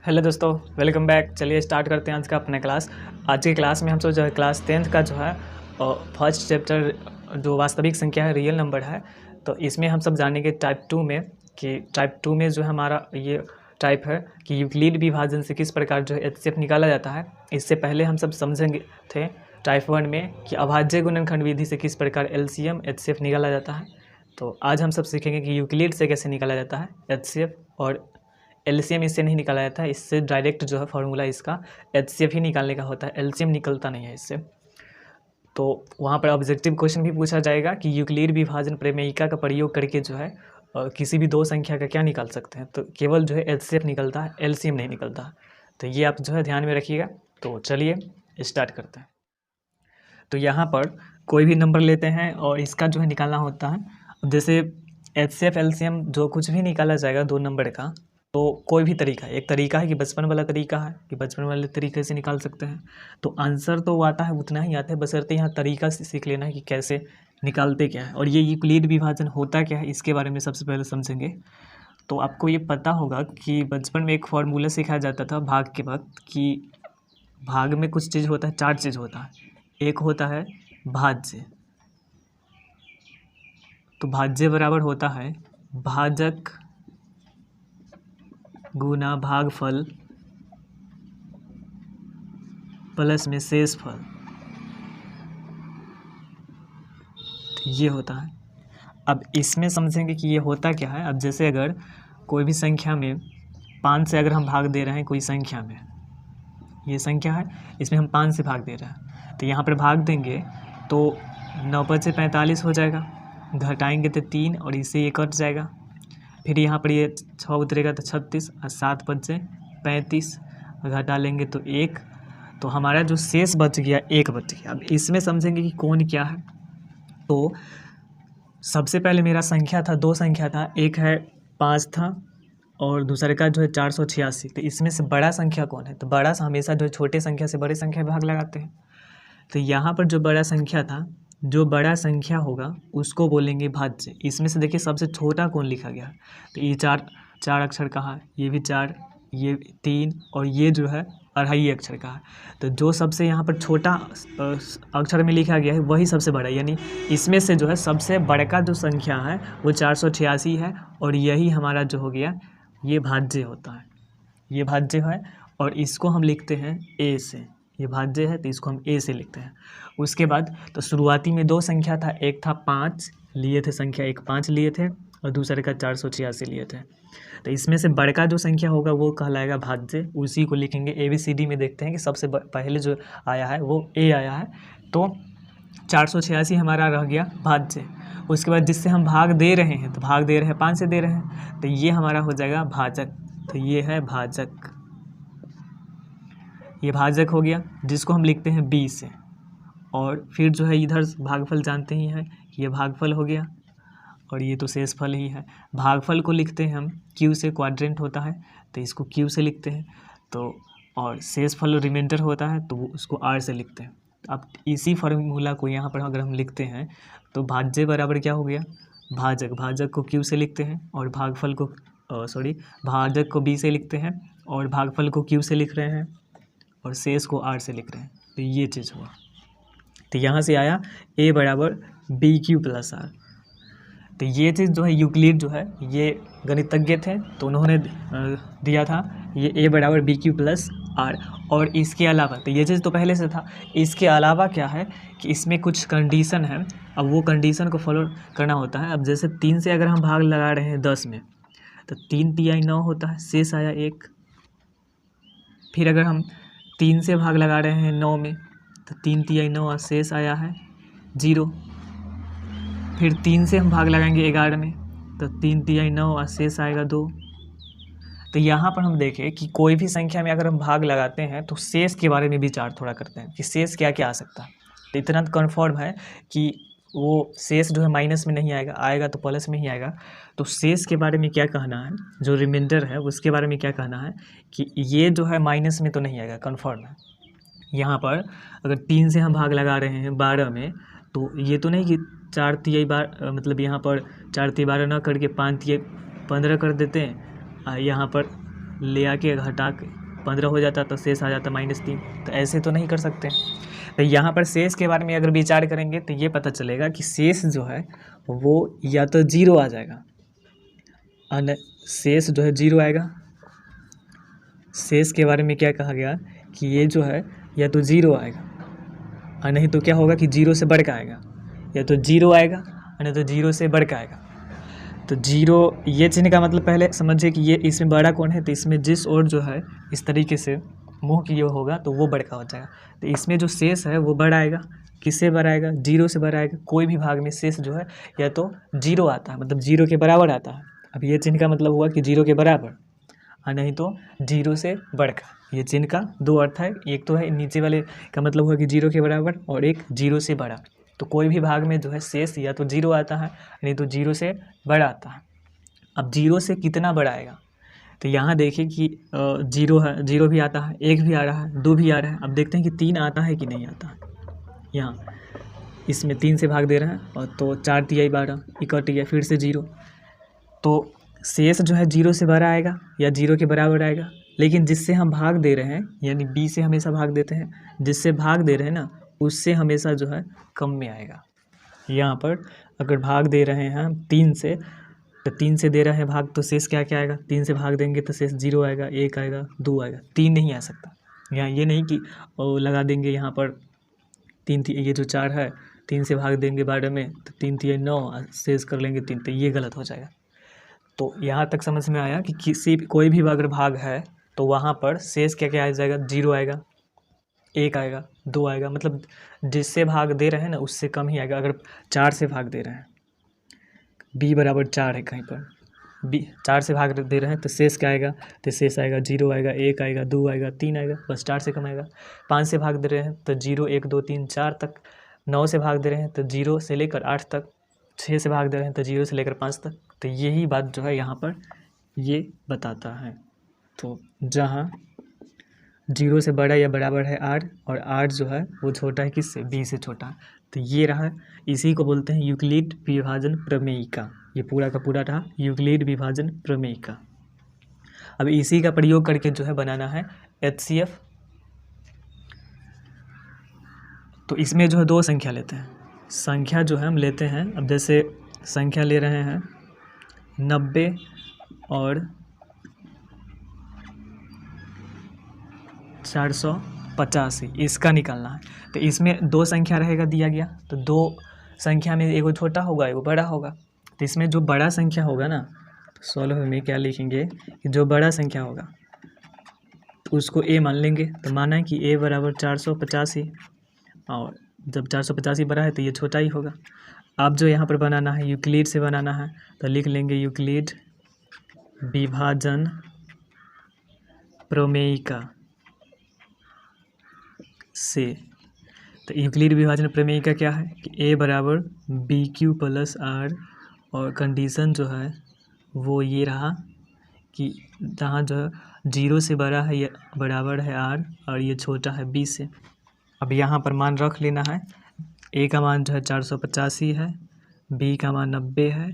Hello दोस्तों, welcome back. चलिए start करते हैं आज का अपना क्लास। आज की क्लास में हम जो है क्लास 10th का जो है फर्स्ट चैप्टर जो वास्तविक संख्या है, रियल नंबर है। तो इसमें हम सब जानेंगे टाइप 2 में कि टाइप 2 में जो हमारा ये टाइप है कि यूक्लिड विभाजन से किस प्रकार जो है एचसीएफ निकाला जाता है। इससे पहले हम सब समझेंगे थे टाइप 1 में कि अभाज्य गुणनखंड विधि से किस प्रकार एलसीएम एचसीएफ निकाला जाता है। तो आज हम सब सीखेंगे कि यूक्लिड से कैसे निकाला जाता है एचसीएफ, और एलसीएम इससे नहीं निकाला जाता है। इससे डायरेक्ट जो है फार्मूला इसका एचसीएफ ही निकालने का होता है, एलसीएम निकलता नहीं है इससे। तो वहाँ पर ऑब्जेक्टिव क्वेश्चन भी पूछा जाएगा कि यूक्लिड विभाजन प्रमेयिका का प्रयोग करके जो है किसी भी दो संख्या का क्या निकाल सकते हैं। तो केवल जो है एचसीएफ निकलता है, एलसीएम नहीं निकलता। तो ये आप जो है ध्यान में रखिएगा। तो चलिए स्टार्ट करते हैं। तो यहाँ पर कोई भी नंबर लेते हैं और इसका जो है निकालना होता है। जैसे एचसीएफ एलसीएम जो कुछ भी निकाला जाएगा दो नंबर का, तो कोई भी तरीका है। एक तरीका है कि बचपन वाला तरीका है कि बचपन वाले तरीके से निकाल सकते हैं। तो आंसर तो आता है, उतना ही आता है, बशर्ते यहाँ तरीका से सीख लेना है कि कैसे निकालते क्या है। और ये यूक्लिड विभाजन होता क्या है इसके बारे में सबसे पहले समझेंगे। तो आपको ये पता होगा कि बचपन में एक फार्मूला सिखाया जाता था भाग के वक्त कि भाग में कुछ चीज़ होता है, चार चीज़ होता है। एक होता है भाज्य। तो भाज्य बराबर होता है भाजक गुना भागफल प्लस में शेषफल। तो ये होता है। अब इसमें समझेंगे कि ये होता क्या है। अब जैसे अगर कोई भी संख्या में 5 से अगर हम भाग दे रहे हैं, कोई संख्या में, ये संख्या है, इसमें हम 5 से भाग दे रहे हैं, तो यहाँ पर भाग देंगे तो 9 5 से 45 हो जाएगा, घटाएंगे तो 3 और इससे ये कट जाएगा। फिर यहाँ पर ये 6 उतरेगा तो 36 और 7 5 से 35, घटा लेंगे तो 1। तो हमारा जो शेष बच गया 1 बच गया। अब इसमें समझेंगे कि कौन क्या है। तो सबसे पहले मेरा संख्या था, दो संख्या था, एक है 5 था और दूसरे का जो है 486। तो इसमें से बड़ा संख्या कौन है। तो बड़ा हमेशा जो है छोटे संख्या से बड़े संख्या में भाग लगाते हैं। तो यहाँ पर जो बड़ा संख्या था, जो बड़ा संख्या होगा उसको बोलेंगे भाज्य। इसमें से देखिए सबसे छोटा कौन लिखा गया। तो ये चार अक्षर का है, ये भी 4, ये 3 और ये जो है 2.5 अक्षर का है। तो जो सबसे यहाँ पर छोटा अक्षर में लिखा गया है वही सबसे बड़ा, यानी इसमें से जो है सबसे बड़ा का जो संख्या है वो 486 है। और यही हमारा जो हो गया ये भाज्य होता है, ये भाज्य है। और इसको हम लिखते हैं ए से, ये भाज्य है तो इसको हम ए से लिखते हैं। उसके बाद तो शुरुआती में दो संख्या था, एक था 5 लिए थे, संख्या एक 5 लिए थे और दूसरे का 486 लिए थे। तो इसमें से बड़का जो संख्या होगा वो कहलाएगा भाज्य, उसी को लिखेंगे। ABCD में देखते हैं कि सबसे पहले जो आया है वो ए आया है, तो 486 हमारा रह गया भाज्य। उसके बाद जिससे हम भाग दे रहे हैं, तो भाग दे रहे हैं 5 से दे रहे हैं, तो ये हमारा हो जाएगा भाजक। तो ये है भाजक, ये भाजक हो गया, जिसको हम लिखते हैं बी से। और फिर जो है इधर भागफल जानते ही हैं, ये भागफल हो गया और ये तो शेषफल ही है। भागफल को लिखते हैं हम क्यू से, क्वाड्रेंट होता है तो इसको क्यू से लिखते हैं। तो और शेषफल रिमाइंडर होता है तो उसको आर से लिखते हैं। अब इसी फार्मूला को यहाँ पर अगर हम लिखते हैं तो भाज्य बराबर क्या हो गया भाजक। भाजक को क्यू से लिखते हैं और भागफल को भाजक को बी से लिखते हैं और भागफल को क्यू से लिख रहे हैं और शेष को आर से लिख रहे हैं। तो ये चीज़ हुआ। तो यहाँ से आया ए बराबर बी क्यू प्लस आर। तो ये चीज़ जो है यूक्लिड जो है ये गणितज्ञ थे तो उन्होंने दिया था ये ए बराबर बी क्यू प्लस आर। और इसके अलावा तो ये चीज़ तो पहले से था, इसके अलावा क्या है कि इसमें कुछ कंडीशन है। अब वो कंडीशन को फॉलो करना होता है। अब जैसे 3 से अगर हम भाग लगा रहे हैं 10 में, तो 3 तिहाई 9 होता है, शेष आया 1। फिर अगर हम 3 से भाग लगा रहे हैं 9 में, तो 3 तिहाई 9 और शेष आया है 0। फिर 3 से हम भाग लगाएंगे 11 में, तो 3 तिहाई 9 और शेष आएगा 2। तो यहाँ पर हम देखें कि कोई भी संख्या में अगर हम भाग लगाते हैं तो शेष के बारे में विचार थोड़ा करते हैं कि शेष क्या क्या आ सकता है। तो इतना तो कन्फर्म है कि वो शेष जो है माइनस में नहीं आएगा, आएगा तो प्लस में ही आएगा। तो शेष के बारे में क्या कहना है, जो रिमाइंडर है उसके बारे में क्या कहना है कि ये जो है माइनस में तो नहीं आएगा, कन्फर्म है। यहाँ पर अगर 3 से हम भाग लगा रहे हैं 12 में, तो ये तो नहीं कि 4 तिहाई मतलब यहाँ पर 4 तिहाई 12 ना करके 5 तिहाई 15 कर देते हैं। यहाँ पर ले आके घटा के 15 हो जाता तो शेष आ जाता -3। तो ऐसे तो नहीं कर सकते। तो यहाँ पर शेष के बारे में अगर विचार करेंगे तो ये पता चलेगा कि शेष जो है वो या तो 0 आ जाएगा, शेष जो है 0 आएगा। शेष के बारे में क्या कहा गया कि ये जो है या तो 0 आएगा और नहीं तो क्या होगा कि 0 से बढ़ के आएगा, या तो 0 आएगा और नहीं तो 0 से बढ़ के आएगा। तो 0 ये चिन्ह का मतलब पहले समझिए कि ये इसमें बड़ा कौन है, तो इसमें जिस ओर जो है इस तरीके से मुँह किए होगा तो वो बड़ा हो जाएगा। तो इसमें जो शेष है वो बड़ा आएगा। किससे बड़ा आएगा? 0 से बड़ा आएगा। कोई भी भाग में शेष जो है या तो 0 आता है, मतलब 0 के बराबर आता है। अब ये चिन्ह का मतलब हुआ कि 0 के बराबर और नहीं तो 0 से बढ़कर। ये चिन्ह का दो अर्थ है, एक तो है नीचे वाले का मतलब हुआ कि 0 के बराबर और एक 0 से बड़ा। तो कोई भी भाग में जो है शेष या तो 0 आता है नहीं तो 0 से बड़ा आता है। अब 0 से कितना बड़ा आएगा? तो यहाँ देखिए कि 0 है, 0 भी आता है, 1 भी आ रहा है, 2 भी आ रहा है। अब देखते हैं कि 3 आता है कि नहीं आता है। यहाँ इसमें 3 से भाग दे रहे हैं और तो 4 तिहाई 12 इकट्ठी फिर से 0। तो शेष जो है 0 से बड़ा आएगा या 0 के बराबर आएगा। लेकिन जिससे हम भाग दे रहे हैं यानी b से हमेशा भाग देते हैं, जिससे भाग दे रहे हैं ना उससे हमेशा जो है कम में आएगा। यहाँ पर अगर भाग दे रहे हैं 3 से, तो 3 से दे रहे हैं भाग, तो शेष क्या क्या आएगा? 3 से भाग देंगे तो शेष 0 आएगा, 1 आएगा, 2 आएगा, 3 नहीं आ सकता। यहाँ ये नहीं कि लगा देंगे यहाँ पर 3 ये जो 4 है 3 से भाग देंगे 12 में तो 3 तिहाई 9 शेष कर लेंगे 3, तो ये गलत हो जाएगा। तो यहाँ तक समझ में आया कि कोई भी अगर भाग है तो वहाँ पर शेष क्या क्या आ जाएगा? 0 आएगा, 1 आएगा, 2 आएगा, मतलब जिससे भाग दे रहे हैं ना उससे कम ही आएगा। अगर 4 से भाग दे रहे हैं, b बराबर 4 है, कहीं पर b 4 से भाग दे रहे हैं तो शेष क्या आएगा? तो शेष आएगा 0 आएगा, 1 आएगा, 2 आएगा, 3 आएगा, बस 4 से कम आएगा। 5 से भाग दे रहे हैं तो 0 1 2 3 4 तक। 9 से भाग दे रहे हैं तो 0 से लेकर 8 तक। 6 से भाग दे रहे हैं तो 0 से लेकर 5 तक। तो यही बात जो है यहाँ पर ये बताता है। तो जहाँ 0 से बड़ा या बराबर है 8 और 8 जो है वो छोटा है किससे? b से छोटा है। तो ये रहा, इसी को बोलते हैं यूक्लिड विभाजन प्रमेयिका। ये पूरा का पूरा रहा यूक्लिड विभाजन प्रमेयिका। अब इसी का प्रयोग करके जो है बनाना है HCF। तो इसमें जो है 2 संख्या लेते हैं। संख्या जो है हम लेते हैं, अब जैसे संख्या ले रहे हैं 90 और 485, इसका निकालना है। तो इसमें 2 संख्या रहेगा दिया गया, तो 2 संख्या में एगो छोटा होगा एगो बड़ा होगा। तो इसमें जो बड़ा संख्या होगा ना, तो 16 में क्या लिखेंगे कि जो बड़ा संख्या होगा तो उसको a मान लेंगे। तो माना है कि a बराबर 485 और जब 485 बड़ा है तो ये छोटा ही होगा। अब जो यहाँ पर बनाना है यूक्लिड से बनाना है, तो लिख लेंगे यूक्लिड विभाजन प्रमेयिका से। तो यूक्लिड विभाजन प्रमेयिका क्या है कि a बराबर BQ प्लस R और कंडीशन जो है वो ये रहा कि जहाँ जो है 0 से बड़ा है ये बराबर है R और ये छोटा है B से। अब यहाँ पर मान रख लेना है, a का मान जो है 485 है, b का मान 90 है।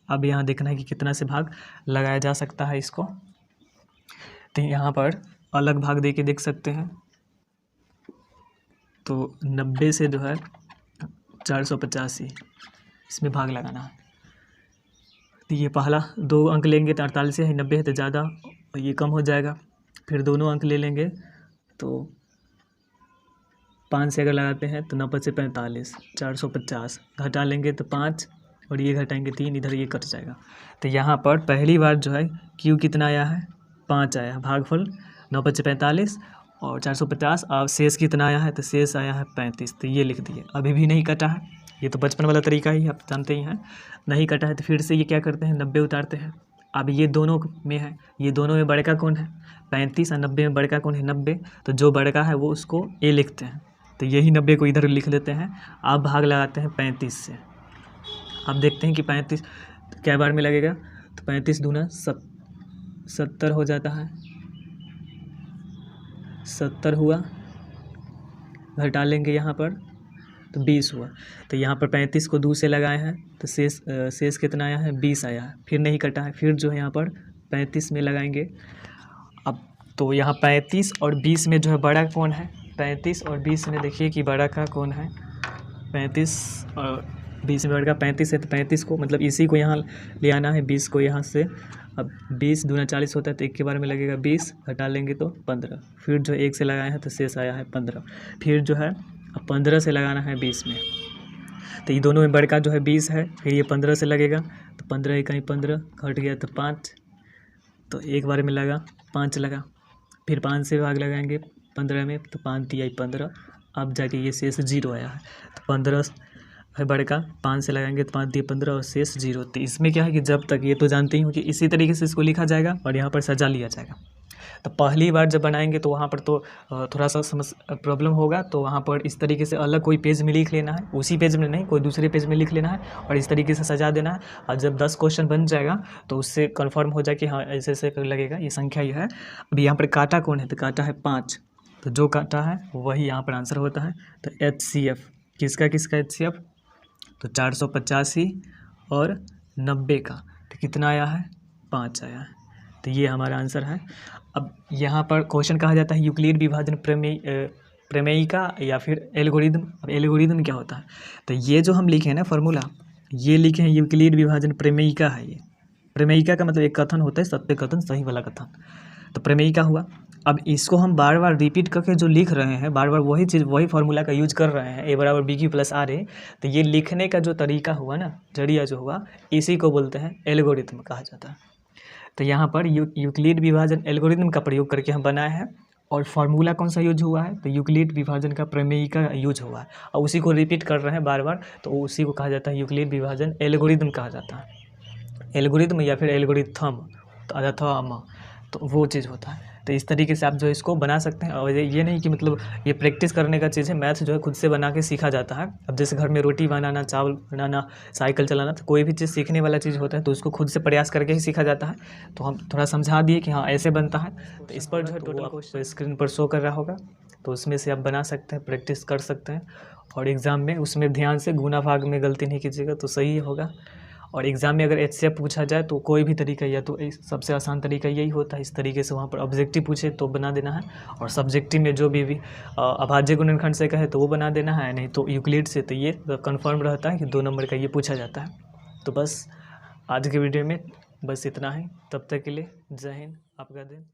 अब यहाँ देखना है कि कितना से भाग लगाया जा सकता है इसको। तो यहाँ पर अलग भाग दे के देख सकते हैं। तो 90 से जो है 485 इसमें भाग लगाना है। तो ये पहला 2 अंक लेंगे तो 48 है, 90 है तो ज़्यादा और ये कम हो जाएगा। फिर दोनों अंक ले लेंगे तो 5 से अगर लगाते हैं तो 90 से 45 450 घटा लेंगे तो 5 और ये घटाएंगे 3, इधर ये कट जाएगा। तो यहाँ पर पहली बार जो है Q कितना आया है? 5 आया है। भागफल 90 से 45 और 450। अब शेष कितना आया है? तो शेष आया है 35। तो ये लिख दिए। अभी भी नहीं कटा है, ये तो बचपन वाला तरीका ही आप जानते ही हैं। नहीं कटा है तो फिर से ये क्या करते हैं 90 उतारते हैं। अब ये दोनों में है, ये दोनों में बड़का कौन है? 35 और 90 में बड़का कौन है? 90। तो जो बड़का है वो उसको a लिखते हैं। तो यही 90 को इधर लिख लेते हैं। अब भाग लगाते हैं 35 से। अब देखते हैं कि 35 क्या बार में लगेगा? तो 35 दूना 70 हो जाता है। 70 हुआ, घटा लेंगे यहाँ पर तो 20 हुआ। तो यहाँ पर 35 को 2 से लगाए हैं तो शेष कितना आया है? 20 आया है। फिर नहीं कटा है, फिर जो है यहाँ पर 35 में लगाएंगे। तो यहाँ 35 और 20 में जो है बड़ा कौन है, 35 और 20 में देखिए कि बड़ा का कौन है, 35 और 20 में बड़ा का 35 है, तो 35 को मतलब इसी को यहाँ ले आना है, 20 को यहाँ से। अब 20 दूना 40 होता है, तो एक के बार में लगेगा 20, घटा लेंगे तो 15, फिर जो 1 से लगाए हैं तो शेष आया है 15, फिर जो है अब 15 से लगाना है 20 में, तो ये दोनों में बड़का जो है 20 है, फिर ये 15 से लगेगा, तो 15 इकाई 15 घट गया तो 5, तो एक बार में लगा 5 लगा, फिर 5 से भाग लगाएंगे 15 में, तो 5 तिया 15, अब जाके ये शेष 0 आया है, तो 15 है बड़का, 5 से लगाएंगे तो 5 दिए 15 और शेष 0। तो इसमें क्या है कि जब तक, ये तो जानते ही हो कि इसी तरीके से इसको लिखा जाएगा और यहाँ पर सजा लिया जाएगा। तो पहली बार जब बनाएंगे तो वहाँ पर तो थोड़ा सा प्रॉब्लम होगा, तो वहाँ पर इस तरीके से अलग कोई पेज में लिख लेना है, उसी पेज में नहीं कोई दूसरे पेज में लिख लेना है और इस तरीके से सजा देना है। और जब 10 क्वेश्चन बन जाएगा तो उससे कन्फर्म हो जाए कि हाँ ऐसे ऐसे लगेगा, ये संख्या ये है। अभी यहाँ पर काटा कौन है, तो काटा है 5, तो जो काटा है वही यहाँ पर आंसर होता है। तो HCF किसका HCF, तो 485 और 90 का, तो कितना आया है, 5 आया है, तो ये हमारा आंसर है। अब यहाँ पर क्वेश्चन कहा जाता है यूक्लिड विभाजन प्रमेयिका या फिर एल्गोरिदम। अब एल्गोरिदम क्या होता है, तो ये जो हम लिखे हैं ना फार्मूला, ये लिखे हैं यूक्लिड विभाजन प्रमेयिका है। ये प्रमेयिका का मतलब एक कथन होता है, सत्य कथन, सही वाला कथन, तो प्रमेयिका हुआ। अब इसको हम बार बार रिपीट करके जो लिख रहे हैं, बार बार वही चीज़ वही फार्मूला का यूज कर रहे हैं, A=BQ+RA, तो ये लिखने का जो तरीका हुआ ना, जरिया जो हुआ, इसी को बोलते हैं एल्गोरिथम कहा जाता है। तो यहाँ पर यूक्लिड विभाजन एल्गोरिथम का प्रयोग करके हम बनाए हैं, और फार्मूला कौन सा यूज हुआ है, तो यूक्लिड विभाजन का प्रमेयिका यूज हुआ है, और उसी को रिपीट कर रहे हैं बार बार, तो उसी को कहा जाता है यूक्लिड विभाजन एल्गोरिथम कहा जाता है। एल्गोरिथम या फिर एल्गोरिथम, तो अथवा तो वो चीज़ होता है। तो इस तरीके से आप जो इसको बना सकते हैं, और ये नहीं कि मतलब ये प्रैक्टिस करने का चीज़ है, मैथ जो है खुद से बना के सीखा जाता है। अब जैसे घर में रोटी बनाना, चावल बनाना, साइकिल चलाना, तो कोई भी चीज़ सीखने वाला चीज़ होता है, तो उसको खुद से प्रयास करके ही सीखा जाता है। तो हम थोड़ा समझा दिए कि हाँ ऐसे बनता है, तो इस पर जो है टोटल आपको स्क्रीन पर शो कर रहा होगा, तो उसमें से आप बना सकते हैं, प्रैक्टिस कर सकते हैं, और एग्ज़ाम में उसमें ध्यान से गुना भाग में गलती नहीं कीजिएगा तो सही होगा। और एग्ज़ाम में अगर HCF पूछा जाए तो कोई भी तरीका, या तो सबसे आसान तरीका यही होता है, इस तरीके से वहाँ पर ऑब्जेक्टिव पूछे तो बना देना है, और सब्जेक्टिव में जो भी अभाज्य गुणनखंड से कहे तो वो बना देना है, नहीं तो यूक्लिड से, तो ये कन्फर्म रहता है कि 2 नंबर का ये पूछा जाता है। तो बस आज के वीडियो में बस इतना ही, तब तक के लिए जय हिंद, आपका दिन